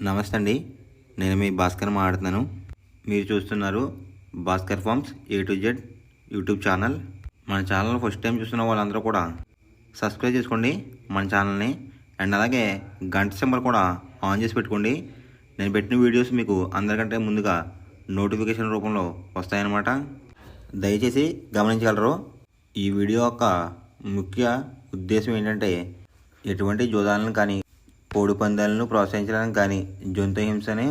నమస్తే అండి. నేను మీ భాస్కర్ మాట్లాడుతున్నాను. మీరు చూస్తున్నారు Bhaskar farms A to Z YouTube channel. మన ఛానల్ ఫస్ట్ టైం చూస్తున్న వాళ్ళందరూ కూడా సబ్స్క్రైబ్ చేసుకోండి మన ఛానల్ని. అండ్ అలాగే గంట సింబల్ కూడా ఆన్ చేసి పెట్టుకోండి. నేను పెట్టిన వీడియోస్ మీకు అందరికంటే ముందుగా నోటిఫికేషన్ రూపంలో వస్తాయన్నమాట. దయచేసి గమనించగలరు. ఈ వీడియో యొక్క ముఖ్య ఉద్దేశం ఏంటంటే ఎటువంటి జోదాలను కానీ కోడి పందాలను ప్రోత్సహించడానికి కానీ జంతు హింసని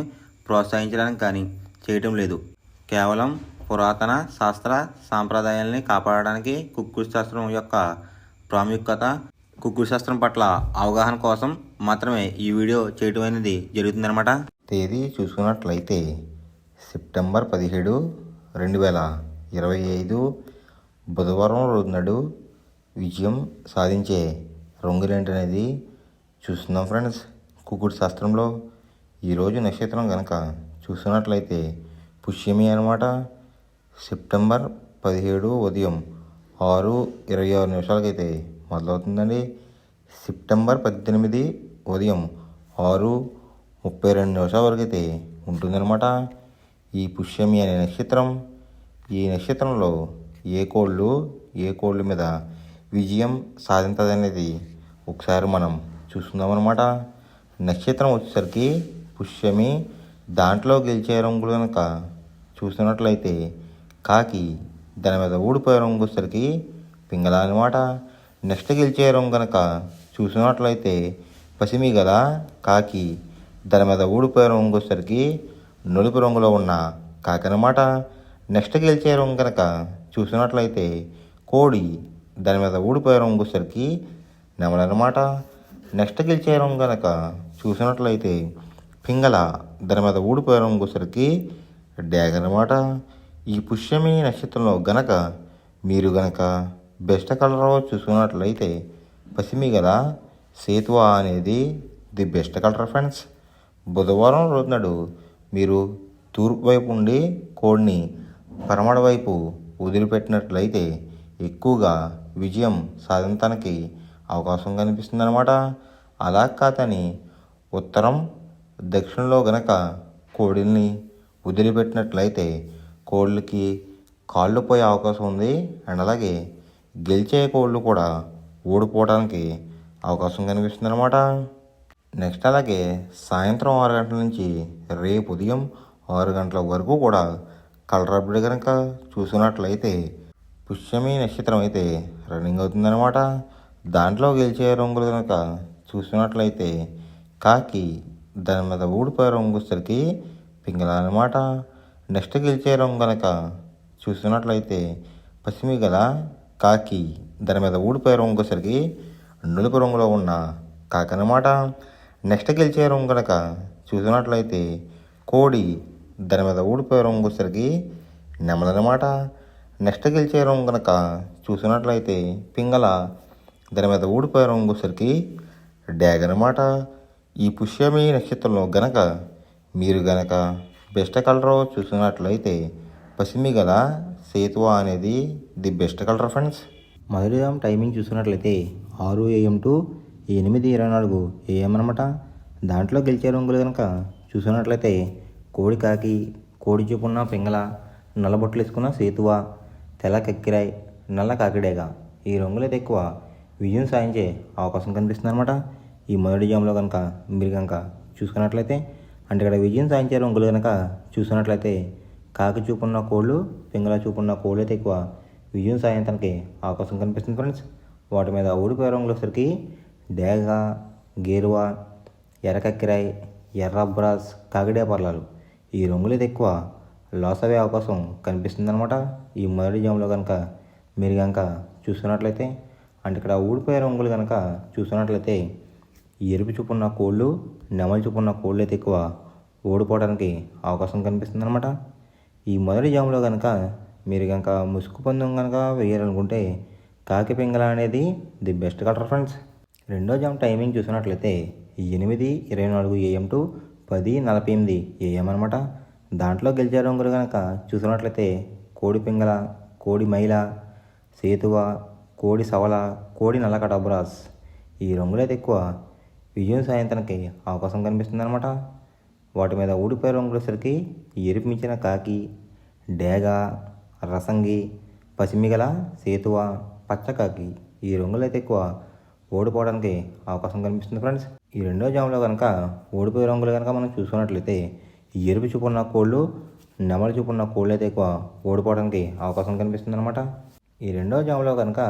ప్రోత్సహించడానికి కానీ చేయటం లేదు. కేవలం పురాతన శాస్త్ర సాంప్రదాయాల్ని కాపాడడానికి కుక్కుడు శాస్త్రం యొక్క ప్రాముఖ్యత, కుక్కుడు శాస్త్రం పట్ల అవగాహన కోసం మాత్రమే ఈ వీడియో చేయటం అనేది జరుగుతుందన్నమాట. తేదీ చూసుకున్నట్లయితే సెప్టెంబర్ 17, 2025 బుధవారం రోజు నాడు విజయం సాధించే రంగులేంటనేది చూస్తున్నాం ఫ్రెండ్స్. కుక్కుడు శాస్త్రంలో ఈరోజు నక్షత్రం కనుక చూస్తున్నట్లయితే పుష్యమి అనమాట. సెప్టెంబర్ 17 ఉదయం 6:26 మొదలవుతుందండి. సెప్టెంబర్ 18 ఉదయం 6:32 వరకు అయితే ఉంటుందన్నమాట ఈ పుష్యమి అనే నక్షత్రం. ఈ నక్షత్రంలో ఏ కోళ్ళు మీద విజయం సాధించదనేది ఒకసారి మనం చూస్తున్నామన్నమాట. నక్షత్రం వచ్చేసరికి పుష్యమి, దాంట్లో గెలిచే రంగులు కనుక చూస్తున్నట్లయితే కాకి, దాని మీద ఊడిపోయే రంగు వచ్చేసరికి పింగళ అనమాట. నెక్స్ట్ గెలిచే రంగు కనుక చూసినట్లయితే పసిమి గల కాకి, దాని మీద ఊడిపోయే రంగు వచ్చేసరికి నలుపు రంగులో ఉన్న కాకి అనమాట. నెక్స్ట్ గెలిచే రంగు కనుక చూసినట్లయితే కోడి, దాని మీద ఊడిపోయే రంగు వచ్చేసరికి నెమలనమాట. నెక్స్ట్ గెలిచే రంగు కనుక చూసినట్లయితే పింగళ, దాని మీద ఊడిపోయే రంగు వచ్చేసరికి డ్యాగ్ అనమాట. ఈ పుష్యమి నక్షత్రంలో గనక మీరు గనక బెస్ట్ కలర్ చూసుకున్నట్లయితే పసిమి గల సేతువ అనేది ది బెస్ట్ కలర్ ఫ్రెండ్స్. బుధవారం రోజు నాడు మీరు తూర్పు వైపు ఉండి కోడిని పరమడ వైపు వదిలిపెట్టినట్లయితే ఎక్కువగా విజయం సాధించడానికి అవకాశం కనిపిస్తుంది అనమాట. అలా కాదని ఉత్తరం, దక్షిణంలో గనక కోడిల్ని వదిలిపెట్టినట్లయితే కోళ్ళకి కాళ్ళు పోయే అవకాశం ఉంది. అండ్ అలాగే గెలిచే కోళ్ళు కూడా ఓడిపోవడానికి అవకాశం కనిపిస్తుంది అనమాట. నెక్స్ట్ అలాగే సాయంత్రం 6 గంటల నుంచి రేపు ఉదయం 6 గంటల వరకు కూడా కలర్ అప్డేట్ కనుక చూసినట్లయితే పుష్యమి నక్షత్రం అయితే రన్నింగ్ అవుతుందన్నమాట. దాంట్లో గెలిచే రంగులు కనుక చూసినట్లయితే కాకి, దాని మీద ఊడిపోయే రంగు వచ్చేసరికి పింగళ అనమాట. నెక్స్ట్ గెలిచే రంగు కనుక చూసినట్లయితే పసిమి గల కాకి, దాని మీద ఊడిపోయే రంగు వచ్చేసరికి నలుపు రంగులో ఉన్న కాకి అనమాట. నెక్స్ట్ గెలిచే రంగు కనుక చూసినట్లయితే కోడి, దాని మీద ఊడిపోయే రంగు వచ్చేసరికి నెమలనమాట. నెక్స్ట్ గెలిచే రంగు కనుక చూసినట్లయితే పింగళ, దాని మీద ఊడిపోయే రంగు వచ్చేసరికి డ్యాగ్ అనమాట. ఈ పుష్యమి నక్షత్రంలో గనక మీరు గనక బెస్ట్ కలర్ చూసినట్లయితే పసిమి గల సేతువ అనేది ది బెస్ట్ కలర్ ఫ్రెండ్స్. మొదటి టైమింగ్ చూసినట్లయితే 6 AM to 8:24 AM అనమాట. దాంట్లో గెలిచే రంగులు కనుక చూసినట్లయితే కోడి కాకి, కోడి చూపున్న పింగళ, నల్లబొట్లు వేసుకున్న సేతువ, తెల్ల కక్కిరాయ్, నల్ల కాకిడేగ, ఈ రంగులు అయితే ఎక్కువ విజయం సాధించే అవకాశం కనిపిస్తుంది అనమాట. ఈ మొదటి జామ్లో కనుక మీరు కనుక చూసుకున్నట్లయితే అంటే ఇక్కడ విజయం సాధించే రంగులు కనుక చూసినట్లయితే కాకి చూపున్న కోళ్ళు, పింగళ చూపున్న కోళ్ళు అయితే ఎక్కువ విజయం సాధించడానికి అవకాశం కనిపిస్తుంది ఫ్రెండ్స్. వాటి మీద ఊడిపోయే రంగులు వచ్చేసరికి డేగ, గేరువా, ఎర్రకక్కిరాయ్, ఎర్రబ్రాస్, కాకిడే పర్లాలు, ఈ రంగులు అయితే ఎక్కువ లాస్ అయ్యే అవకాశం కనిపిస్తుంది అనమాట. ఈ మొదటి జామ్లో కనుక మీరు కనుక చూసుకున్నట్లయితే అంటే ఇక్కడ ఊడిపోయే రంగులు కనుక చూసినట్లయితే ఎరుపు చూపున్న కోళ్ళు, నెమలి చూపున్న కోళ్ళు అయితే ఎక్కువ ఓడిపోవడానికి అవకాశం కనిపిస్తుంది అనమాట. ఈ మొదటి జాములో కనుక మీరు కనుక ముసుగు పందెం కనుక వేయాలనుకుంటే కాకి పింగళ అనేది ది బెస్ట్ కలర్ ఫ్రెండ్స్. రెండో జామ్ టైమింగ్ చూసినట్లయితే 8:24 AM to 10:48 AM అనమాట. దాంట్లో గెలిచే రంగులు కనుక చూసినట్లయితే కోడి పింగళ, కోడి మైల, సేతువ, కోడి సవల, కోడి నల్ల కటబ్రాస్, ఈ రంగులైతే ఎక్కువ విజయం సాధించడానికి అవకాశం కనిపిస్తుంది అనమాట. వాటి మీద ఊడిపోయే రంగులసరికి ఎరుపు మించిన కాకి, డేగ, రసంగి, పసిమిగల, సేతువ, పచ్చకాకి ఈ రంగులు అయితే ఎక్కువ ఓడిపోవడానికి అవకాశం కనిపిస్తుంది ఫ్రెండ్స్. ఈ రెండో జాములో కనుక ఓడిపోయే రంగులు కనుక మనం చూసుకున్నట్లయితే ఎరుపు చూపు ఉన్న కోళ్ళు, నెమలి చూపు ఉన్న కోళ్ళు అయితే ఎక్కువ ఓడిపోవడానికి అవకాశం కనిపిస్తుంది అనమాట. ఈ రెండో జాములో కనుక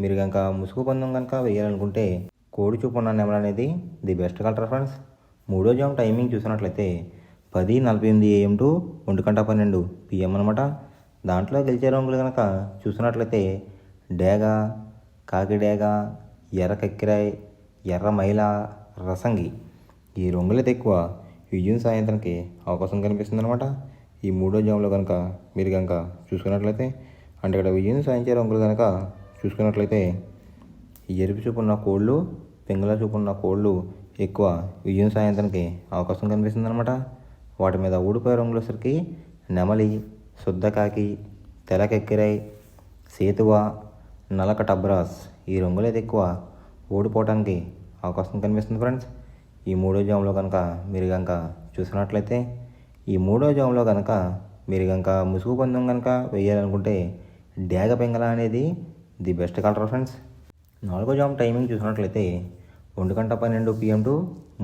మీరు కనుక ముసుగు పందెం కనుక వేయాలనుకుంటే కోడి చూపు ఉన్న నెమలి అనేది ది బెస్ట్ కలర్ ఫ్రెండ్స్. మూడో జాము టైమింగ్ చూసినట్లయితే 10:48 AM టు 1:12 PM అనమాట. దాంట్లో గెలిచే రంగులు కనుక చూసినట్లయితే డేగ, కాకి డేగ, ఎర్ర కక్కిరాయ్, ఎర్ర మైల, రసంగి ఈ రంగులైతే ఎక్కువ విజయం సాయంత్రానికి అవకాశం కనిపిస్తుంది అనమాట. ఈ మూడో జాములో కనుక మీరు కనుక చూసుకున్నట్లయితే అంటే ఇక్కడ విజయం సాధించే రంగులు కనుక చూసుకున్నట్లయితే ఎరుపు చూపున్న కోళ్ళు, పింగళ చూపున్న కోళ్ళు ఎక్కువ విజయం సాయంత్రానికి అవకాశం కనిపిస్తుంది అనమాట. వాటి మీద ఊడిపోయే రంగులసరికి నెమలి, శుద్ధకాకి, తెలకెక్కిరాయ్, సేతువ, నలక టబ్రాస్ ఈ రంగులైతే ఎక్కువ ఓడిపోవడానికి అవకాశం కనిపిస్తుంది ఫ్రెండ్స్. ఈ మూడో జాములో కనుక మీరు కనుక చూసినట్లయితే ఈ మూడో జాములో కనుక మీరు కనుక ముసుగు పందెం కనుక వేయాలనుకుంటే డేగ పింగళ అనేది ది బెస్ట్ కలర్ ఫ్రెండ్స్. నాలుగో జాము టైమింగ్ చూసినట్లయితే 1:12 PM టు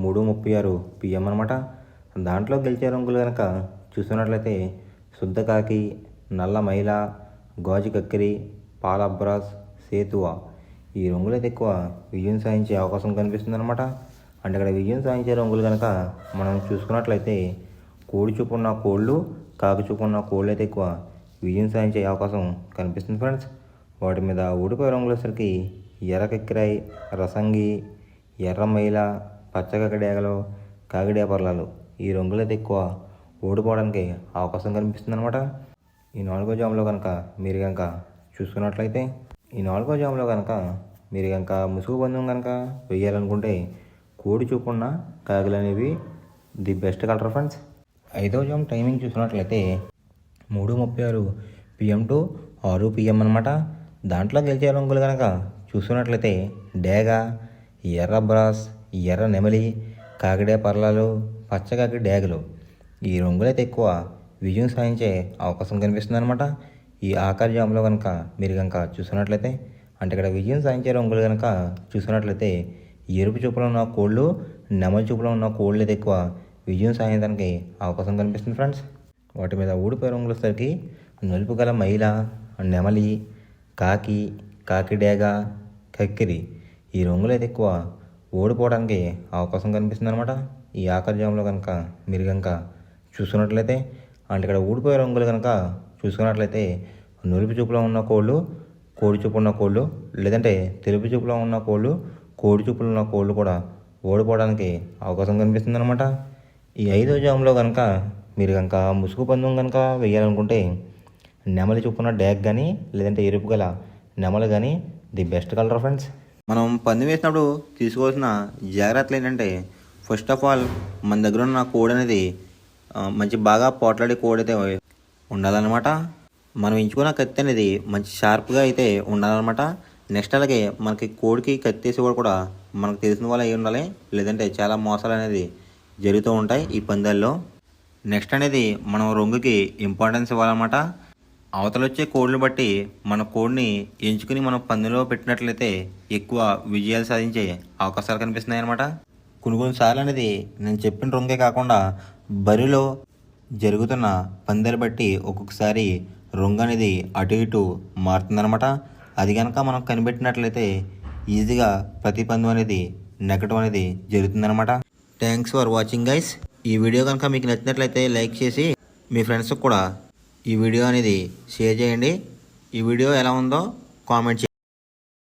3:36 PM అనమాట. దాంట్లో గెలిచే రంగులు కనుక చూసినట్లయితే శుద్ధకాకి, నల్ల మైల, గాజు కక్కిరి, పాలబ్రాస్, సేతువ ఈ రంగులైతే ఎక్కువ విజయం సాధించే అవకాశం కనిపిస్తుంది అనమాట. అంటే ఇక్కడ విజయం సాధించే రంగులు కనుక మనం చూసుకున్నట్లయితే కోడి చూపు ఉన్న కోళ్ళు, కాకి చూపు ఉన్న కోళ్ళు అయితే ఎక్కువ విజయం సాధించే అవకాశం కనిపిస్తుంది ఫ్రెండ్స్. వాటి మీద ఊడిపోయే రంగులసరికి ఎర్ర కక్కిరాయ్, రసంగి, ఎర్ర మైల, పచ్చకాకి డేగలు, కాకిడే పర్లాలు ఈ రంగులైతే ఎక్కువ ఓడిపోవడానికి అవకాశం కనిపిస్తుంది అనమాట. ఈ నాలుగో జాములో కనుక మీరు కనుక చూసుకున్నట్లయితే ఈ నాలుగో జాములో కనుక మీరు కనుక ముసుగు పందెం కనుక వేయాలనుకుంటే కోడి చూపున్న కాకులు అనేవి ది బెస్ట్ కలర్ ఫ్రెండ్స్. ఐదో జాము టైమింగ్ చూసినట్లయితే 3:36 PM టు 6 PM అనమాట. దాంట్లో గెలిచే రంగులు కనుక చూసుకున్నట్లయితే డేగ, ఎర్ర బ్రాస్, ఎర్ర నెమలి, కాకిడే పర్లాలు, పచ్చకాకి డేగలు ఈ రంగులైతే ఎక్కువ విజయం సాధించే అవకాశం కనిపిస్తుంది అనమాట. ఈ ఆఖరి జాములో కనుక మీరు కనుక చూసుకున్నట్లయితే అంటే ఇక్కడ విజయం సాధించే రంగులు కనుక చూసుకున్నట్లయితే ఎరుపు చూపులో ఉన్న కోళ్ళు, నెమలి చూపులో ఉన్న కోళ్ళు అయితే ఎక్కువ విజయం సాధించడానికి అవకాశం కనిపిస్తుంది ఫ్రెండ్స్. వాటి మీద ఊడిపోయే రంగులసరికి నలుపు గల మైల, నెమలి, కాకి, కాకి డేగ, కక్కిరి ఈ రంగులు అయితే ఎక్కువ ఓడిపోవడానికి అవకాశం కనిపిస్తుంది అనమాట. ఈ ఆఖరి జాములో కనుక మీరు కనుక చూసుకున్నట్లయితే అంటే ఇక్కడ ఊడిపోయే రంగులు కనుక చూసుకున్నట్లయితే నులుపు చూపులో ఉన్న కోళ్ళు, కోడి చూపు ఉన్న కోళ్ళు లేదంటే తెలుపు చూపులో ఉన్న కోళ్ళు, కోడి చూపులో ఉన్న కోళ్ళు కూడా ఓడిపోవడానికి అవకాశం కనిపిస్తుంది అనమాట. ఈ ఐదో జాములో కనుక మీరు కనుక ముసుగు పందెం కనుక వేయాలనుకుంటే నెమలి చూపున్న డ్యాగ్ కానీ లేదంటే ఎరుపు గల నెమలి కానీ ది బెస్ట్ కలర్ ఫ్రెండ్స్. మనం పందెం వేసినప్పుడు తీసుకోవాల్సిన జాగ్రత్తలు ఏంటంటే ఫస్ట్ ఆఫ్ ఆల్ మన దగ్గర ఉన్న కోడి అనేది మంచి బాగా పోట్లాడే కోడి అయితే ఉండాలన్నమాట. మనం ఎంచుకున్న కత్తి అనేది మంచి షార్ప్గా అయితే ఉండాలన్నమాట. నెక్స్ట్ అలాగే మనకి కోడికి కత్తి వేసి కూడా మనకు తెలిసిన వాళ్ళు అయి ఉండాలి, లేదంటే చాలా మోసాలు అనేది జరుగుతూ ఉంటాయి ఈ పందాల్లో. నెక్స్ట్ అనేది మనం రంగుకి ఇంపార్టెన్స్ ఇవ్వాలన్నమాట. అవతల వచ్చే కోడిని బట్టి మన కోడిని ఎంచుకుని మనం పందెంలో పెట్టినట్లయితే ఎక్కువ విజయాలు సాధించే అవకాశాలు కనిపిస్తున్నాయి అన్నమాట. కొన్నిసార్లు అనేది నేను చెప్పిన రంగే కాకుండా బరిలో జరుగుతున్న పందాలు బట్టి ఒక్కొక్కసారి రంగు అనేది అటు ఇటు మారుతుందన్నమాట. అది కనుక మనం కనిపెట్టినట్లయితే ఈజీగా ప్రతి పందెం అనేది నెగ్గడం అనేది జరుగుతుందన్నమాట. Thanks for watching guys. ఈ వీడియో కనుక మీకు నచ్చినట్లయితే లైక్ చేసి మీ ఫ్రెండ్స్కి కూడా ఈ వీడియో అనేది షేర్ చేయండి. ఈ వీడియో ఎలా ఉందో కామెంట్ చేయండి.